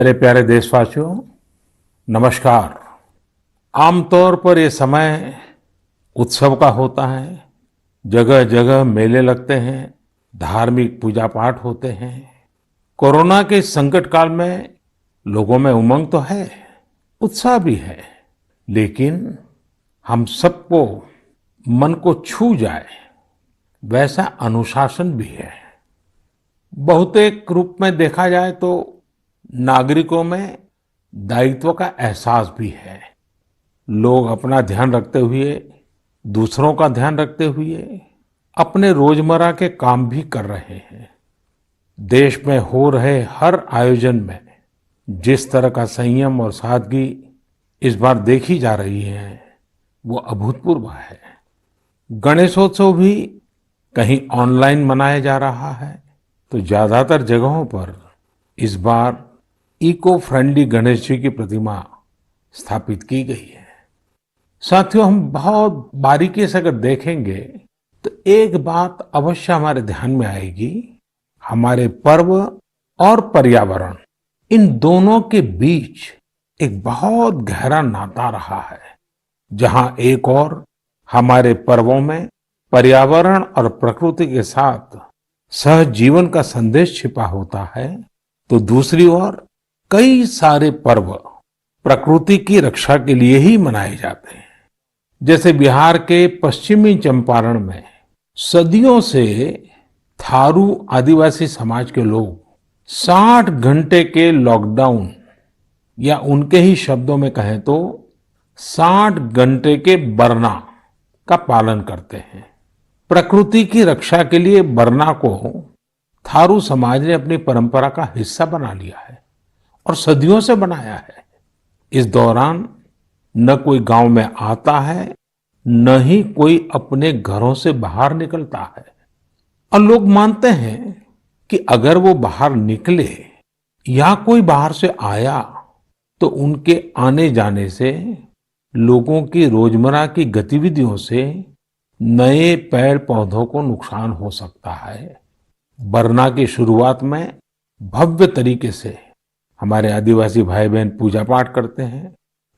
मेरे प्यारे देशवासियों, नमस्कार। आमतौर पर ये समय उत्सव का होता है। जगह जगह मेले लगते हैं, धार्मिक पूजा पाठ होते हैं। कोरोना के इस संकट काल में लोगों में उमंग तो है, उत्साह भी है, लेकिन हम सबको मन को छू जाए वैसा अनुशासन भी है। बहुतेक रूप में देखा जाए तो नागरिकों में दायित्व का एहसास भी है। लोग अपना ध्यान रखते हुए, दूसरों का ध्यान रखते हुए अपने रोजमर्रा के काम भी कर रहे हैं। देश में हो रहे हर आयोजन में जिस तरह का संयम और सादगी इस बार देखी जा रही है, वो अभूतपूर्व है। गणेशोत्सव भी कहीं ऑनलाइन मनाया जा रहा है, तो ज्यादातर जगहों पर इस बार इको फ्रेंडली गणेश जी की प्रतिमा स्थापित की गई है। साथियों, हम बहुत बारीकी से अगर देखेंगे तो एक बात अवश्य हमारे ध्यान में आएगी। हमारे पर्व और पर्यावरण, इन दोनों के बीच एक बहुत गहरा नाता रहा है। जहां एक और हमारे पर्वों में पर्यावरण और प्रकृति के साथ सहजीवन का संदेश छिपा होता है, तो दूसरी ओर कई सारे पर्व प्रकृति की रक्षा के लिए ही मनाए जाते हैं। जैसे बिहार के पश्चिमी चंपारण में सदियों से थारू आदिवासी समाज के लोग 60 घंटे के लॉकडाउन, या उनके ही शब्दों में कहें तो 60 घंटे के बरना का पालन करते हैं। प्रकृति की रक्षा के लिए बरना को थारू समाज ने अपनी परंपरा का हिस्सा बना लिया है और सदियों से बनाया है। इस दौरान न कोई गांव में आता है, न ही कोई अपने घरों से बाहर निकलता है। और लोग मानते हैं कि अगर वो बाहर निकले या कोई बाहर से आया तो उनके आने जाने से लोगों की रोजमर्रा की गतिविधियों से नए पेड़ पौधों को नुकसान हो सकता है। बरना की शुरुआत में भव्य तरीके से हमारे आदिवासी भाई बहन पूजा पाठ करते हैं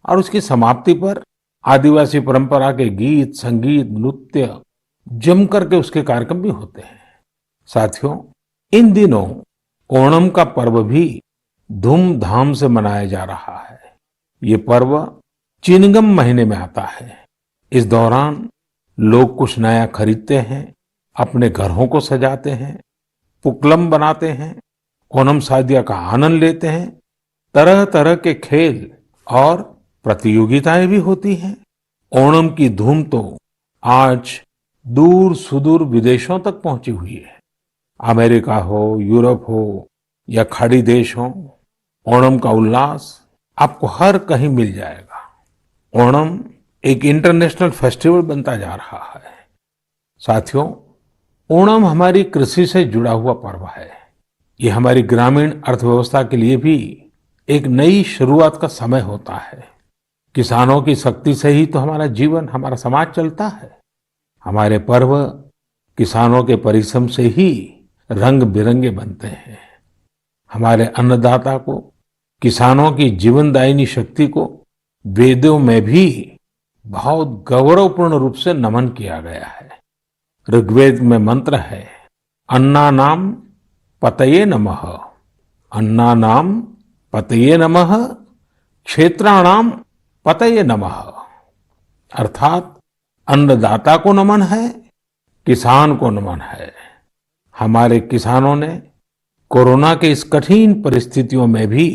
और उसकी समाप्ति पर आदिवासी परंपरा के गीत, संगीत, नृत्य जम करके उसके कार्यक्रम भी होते हैं। साथियों, इन दिनों ओणम का पर्व भी धूमधाम से मनाया जा रहा है। ये पर्व चिनगम महीने में आता है। इस दौरान लोग कुछ नया खरीदते हैं, अपने घरों को सजाते हैं, पुक्लम बनाते हैं, ओणम सादिया का आनंद लेते हैं। तरह तरह के खेल और प्रतियोगिताएं भी होती हैं। ओणम की धूम तो आज दूर सुदूर विदेशों तक पहुंची हुई है। अमेरिका हो, यूरोप हो या खाड़ी देश हो, ओणम का उल्लास आपको हर कहीं मिल जाएगा। ओणम एक इंटरनेशनल फेस्टिवल बनता जा रहा है। साथियों, ओणम हमारी कृषि से जुड़ा हुआ पर्व है। ये हमारी ग्रामीण अर्थव्यवस्था के लिए भी एक नई शुरुआत का समय होता है। किसानों की शक्ति से ही तो हमारा जीवन, हमारा समाज चलता है। हमारे पर्व किसानों के परिश्रम से ही रंग बिरंगे बनते हैं। हमारे अन्नदाता को, किसानों की जीवनदायिनी शक्ति को वेदों में भी बहुत गौरवपूर्ण रूप से नमन किया गया है। ऋग्वेद में मंत्र है, अन्नानाम पतये नमः, अन्नानाम पतये नमः, क्षेत्राणाम पतये नमः। अर्थात अन्नदाता को नमन है, किसान को नमन है। हमारे किसानों ने कोरोना के इस कठिन परिस्थितियों में भी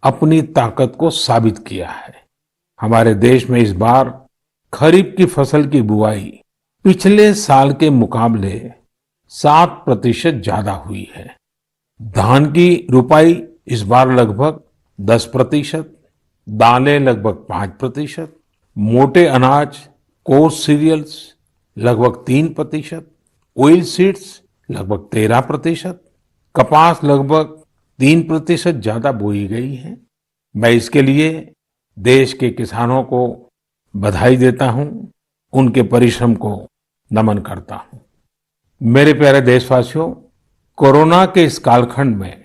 अपनी ताकत को साबित किया है। हमारे देश में इस बार खरीफ की फसल की बुआई पिछले साल के मुकाबले 7% ज्यादा हुई है। धान की रुपाई इस बार लगभग 10%, दालें लगभग 5%, मोटे अनाज, कोर्स सीरियल्स लगभग 3%, ऑयल सीड्स लगभग 13%, कपास लगभग 3% ज्यादा बोई गई है। मैं इसके लिए देश के किसानों को बधाई देता हूं, उनके परिश्रम को नमन करता हूं। मेरे प्यारे देशवासियों, कोरोना के इस कालखंड में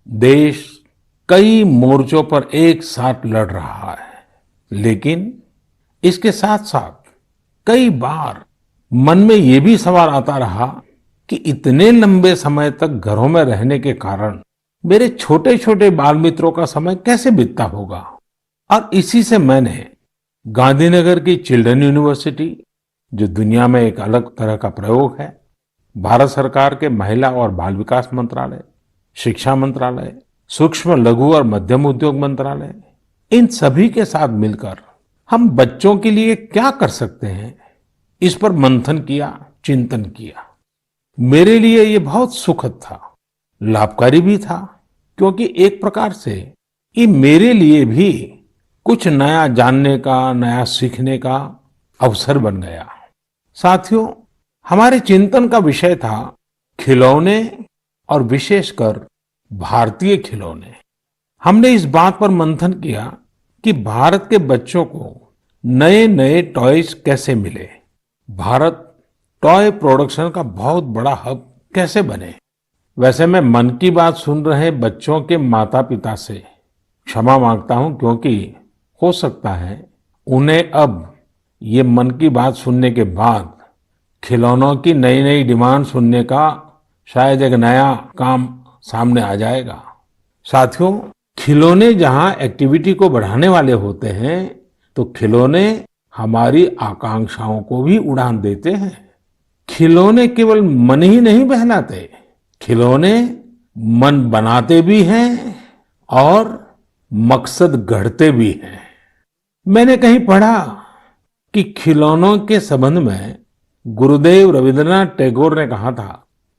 देश कई मोर्चों पर एक साथ लड़ रहा है, लेकिन इसके साथ साथ कई बार मन में ये भी सवाल आता रहा कि इतने लंबे समय तक घरों में रहने के कारण मेरे छोटे छोटे बाल मित्रों का समय कैसे बीतता होगा। और इसी से मैंने गांधीनगर की चिल्ड्रन यूनिवर्सिटी, जो दुनिया में एक अलग तरह का प्रयोग है, भारत सरकार के महिला और बाल विकास मंत्रालय, शिक्षा मंत्रालय, सूक्ष्म लघु और मध्यम उद्योग मंत्रालय, इन सभी के साथ मिलकर हम बच्चों के लिए क्या कर सकते हैं, इस पर मंथन किया, चिंतन किया। मेरे लिए ये बहुत सुखद था, लाभकारी भी था, क्योंकि एक प्रकार से ये मेरे लिए भी कुछ नया जानने का, नया सीखने का अवसर बन गया। साथियों, हमारे चिंतन का विषय था खिलौने और विशेषकर भारतीय खिलौने। हमने इस बात पर मंथन किया कि भारत के बच्चों को नए नए टॉयज कैसे मिले, भारत टॉय प्रोडक्शन का बहुत बड़ा हब कैसे बने। वैसे मैं मन की बात सुन रहे बच्चों के माता पिता से क्षमा मांगता हूं, क्योंकि हो सकता है उन्हें अब ये मन की बात सुनने के बाद खिलौनों की नई नई डिमांड सुनने का शायद एक नया काम सामने आ जाएगा। साथियों, खिलौने जहां एक्टिविटी को बढ़ाने वाले होते हैं, तो खिलौने हमारी आकांक्षाओं को भी उड़ान देते हैं। खिलौने केवल मन ही नहीं बहलाते, खिलौने मन बनाते भी हैं और मकसद गढ़ते भी हैं। मैंने कहीं पढ़ा कि खिलौनों के संबंध में गुरुदेव रविंद्रनाथ टैगोर ने कहा था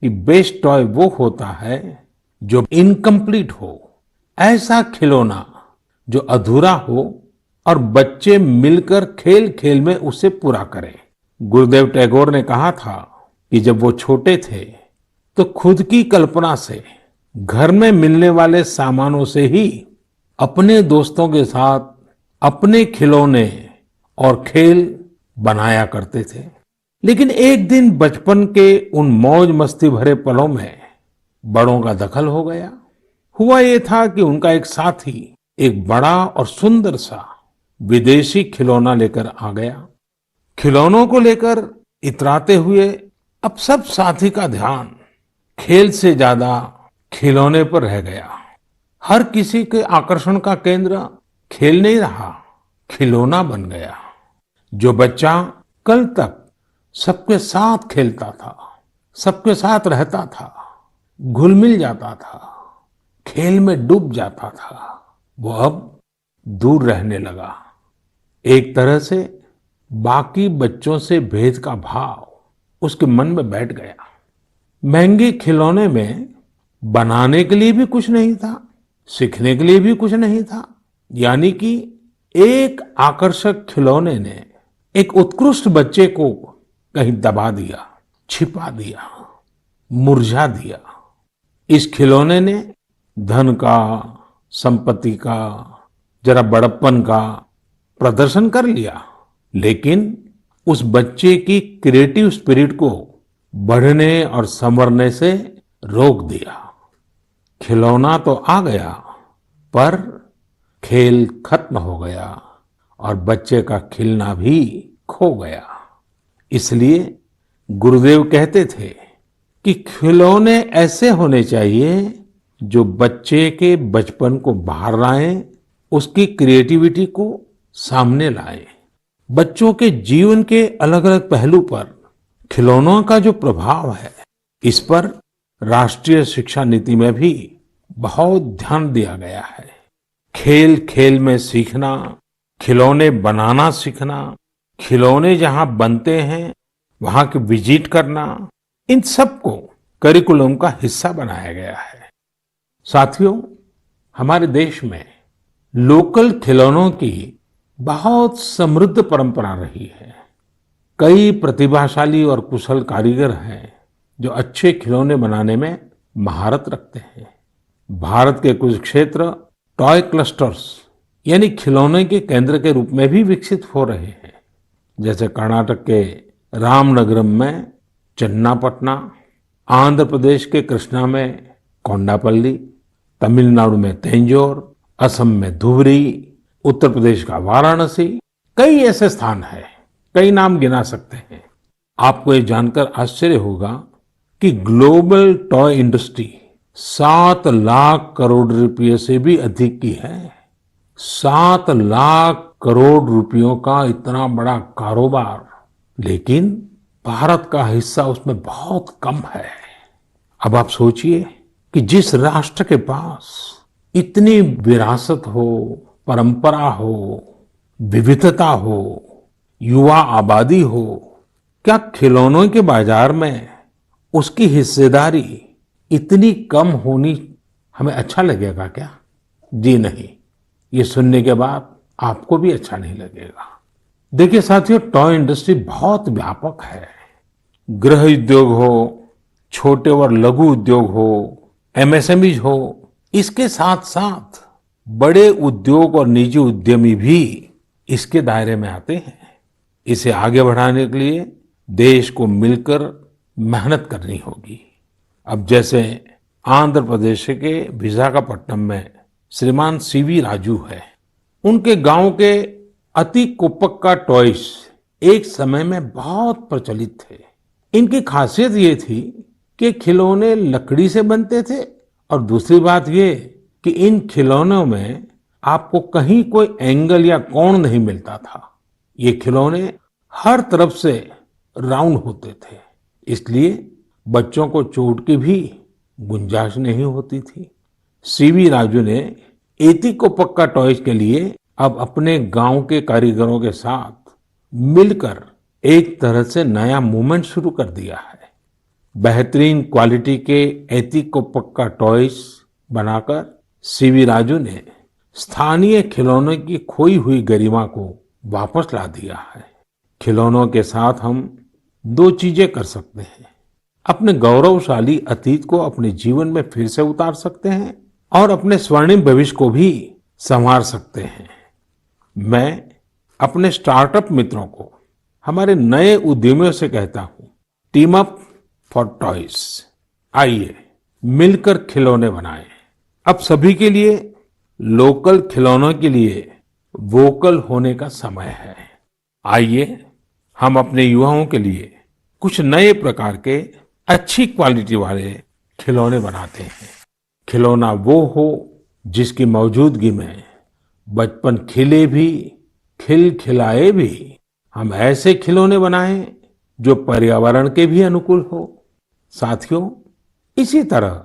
कि बेस्ट टॉय वो होता है जो इनकम्प्लीट हो, ऐसा खिलौना जो अधूरा हो और बच्चे मिलकर खेल खेल में उसे पूरा करें। गुरुदेव टैगोर ने कहा था कि जब वो छोटे थे तो खुद की कल्पना से घर में मिलने वाले सामानों से ही अपने दोस्तों के साथ अपने खिलौने और खेल बनाया करते थे। लेकिन एक दिन बचपन के उन मौज मस्ती भरे पलों में बड़ों का दखल हो गया। हुआ ये था कि उनका एक साथी एक बड़ा और सुंदर सा विदेशी खिलौना लेकर आ गया। खिलौनों को लेकर इतराते हुए अब सब साथी का ध्यान खेल से ज्यादा खिलौने पर रह गया। हर किसी के आकर्षण का केंद्र खेल नहीं रहा, खिलौना बन गया। जो बच्चा कल तक सबके साथ खेलता था, सबके साथ रहता था, घुल मिल जाता था, खेल में डूब जाता था, वो अब दूर रहने लगा। एक तरह से बाकी बच्चों से भेद का भाव उसके मन में बैठ गया। महंगे खिलौने में बनाने के लिए भी कुछ नहीं था, सीखने के लिए भी कुछ नहीं था, यानी कि एक आकर्षक खिलौने ने एक उत्कृष्ट बच्चे को कहीं दबा दिया, छिपा दिया, मुरझा दिया। इस खिलौने ने धन का, संपत्ति का, जरा बड़प्पन का प्रदर्शन कर लिया, लेकिन उस बच्चे की क्रिएटिव स्पिरिट को बढ़ने और संवरने से रोक दिया। खिलौना तो आ गया, पर खेल खत्म हो गया और बच्चे का खिलना भी खो गया। इसलिए गुरुदेव कहते थे कि खिलौने ऐसे होने चाहिए जो बच्चे के बचपन को बाहर लाएं, उसकी क्रिएटिविटी को सामने लाएं। बच्चों के जीवन के अलग अलग पहलू पर खिलौनों का जो प्रभाव है, इस पर राष्ट्रीय शिक्षा नीति में भी बहुत ध्यान दिया गया है। खेल खेल में सीखना, खिलौने बनाना सीखना, खिलौने जहां बनते हैं वहां की विजिट करना, इन सबको करिकुलम का हिस्सा बनाया गया है। साथियों, हमारे देश में लोकल खिलौनों की बहुत समृद्ध परंपरा रही है। कई प्रतिभाशाली और कुशल कारीगर हैं जो अच्छे खिलौने बनाने में महारत रखते हैं। भारत के कुछ क्षेत्र टॉय क्लस्टर्स यानी खिलौने के केंद्र के रूप में भी विकसित हो रहे हैं, जैसे कर्नाटक के रामनगरम में चन्नापटना, आंध्र प्रदेश के कृष्णा में कोंडापल्ली, तमिलनाडु में तंजौर, असम में धुबरी, उत्तर प्रदेश का वाराणसी, कई ऐसे स्थान हैं, कई नाम गिना सकते हैं। आपको ये जानकर आश्चर्य होगा कि global toy industry 7 lakh crore रुपए से भी अधिक की है। 7 लाख करोड़ रुपयों का इतना बड़ा कारोबार, लेकिन भारत का हिस्सा उसमें बहुत कम है। अब आप सोचिए कि जिस राष्ट्र के पास इतनी विरासत हो, परंपरा हो, विविधता हो, युवा आबादी हो, क्या खिलौनों के बाजार में उसकी हिस्सेदारी इतनी कम होनी हमें अच्छा लगेगा क्या? जी नहीं, ये सुनने के बाद आपको भी अच्छा नहीं लगेगा। देखिए साथियों, टॉय इंडस्ट्री बहुत व्यापक है। गृह उद्योग हो, छोटे और लघु उद्योग हो, एमएसएमईज हो, इसके साथ साथ बड़े उद्योग और निजी उद्यमी भी इसके दायरे में आते हैं। इसे आगे बढ़ाने के लिए देश को मिलकर मेहनत करनी होगी। अब जैसे आंध्र प्रदेश के विशाखापट्टनम में श्रीमान सीवी राजू है, उनके गांव के अति कोप्पका टॉयज एक समय में बहुत प्रचलित थे। इनकी खासियत ये थी कि खिलौने लकड़ी से बनते थे और दूसरी बात ये कि इन खिलौनों में आपको कहीं कोई एंगल या कोण नहीं मिलता था। ये खिलौने हर तरफ से राउंड होते थे, इसलिए बच्चों को चोट की भी गुंजाइश नहीं होती थी। सीवी राजू ने एतिकोप्पका टॉयज के लिए अब अपने गांव के कारीगरों के साथ मिलकर एक तरह से नया मूवमेंट शुरू कर दिया है। बेहतरीन क्वालिटी के एतिकोप्पका टॉयज बनाकर सीवी राजू ने स्थानीय खिलौनों की खोई हुई गरिमा को वापस ला दिया है। खिलौनों के साथ हम 2 चीजें कर सकते हैं। अपने गौरवशाली अतीत को अपने जीवन में फिर से उतार सकते हैं और अपने स्वर्णिम भविष्य को भी संवार सकते हैं। मैं अपने स्टार्टअप मित्रों को, हमारे नए उद्यमियों से कहता हूं, टीम अप फॉर टॉयज। आइए मिलकर खिलौने बनाएं। अब सभी के लिए लोकल खिलौनों के लिए वोकल होने का समय है। आइए हम अपने युवाओं के लिए कुछ नए प्रकार के अच्छी क्वालिटी वाले खिलौने बनाते हैं। खिलौना वो हो जिसकी मौजूदगी में बचपन खिले भी, खिलखिलाए भी। हम ऐसे खिलौने बनाएं जो पर्यावरण के भी अनुकूल हो। साथियों, इसी तरह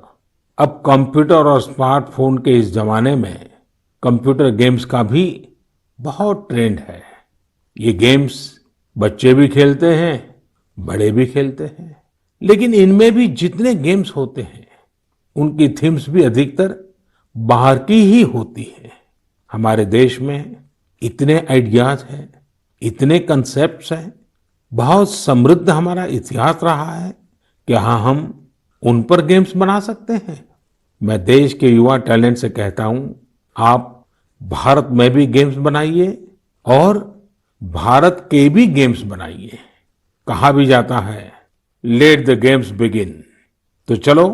अब कंप्यूटर और स्मार्टफोन के इस जमाने में कंप्यूटर गेम्स का भी बहुत ट्रेंड है। ये गेम्स बच्चे भी खेलते हैं, बड़े भी खेलते हैं, लेकिन इनमें भी जितने गेम्स होते हैं उनकी थीम्स भी अधिकतर बाहर की ही होती है। हमारे देश में इतने आइडियाज हैं, इतने कंसेप्ट्स हैं, बहुत समृद्ध हमारा इतिहास रहा है कि हाँ, हम उन पर गेम्स बना सकते हैं। मैं देश के युवा टैलेंट से कहता हूं, आप भारत में भी गेम्स बनाइए और भारत के भी गेम्स बनाइए। कहा भी जाता है, लेट द गेम्स बिगिन। तो चलो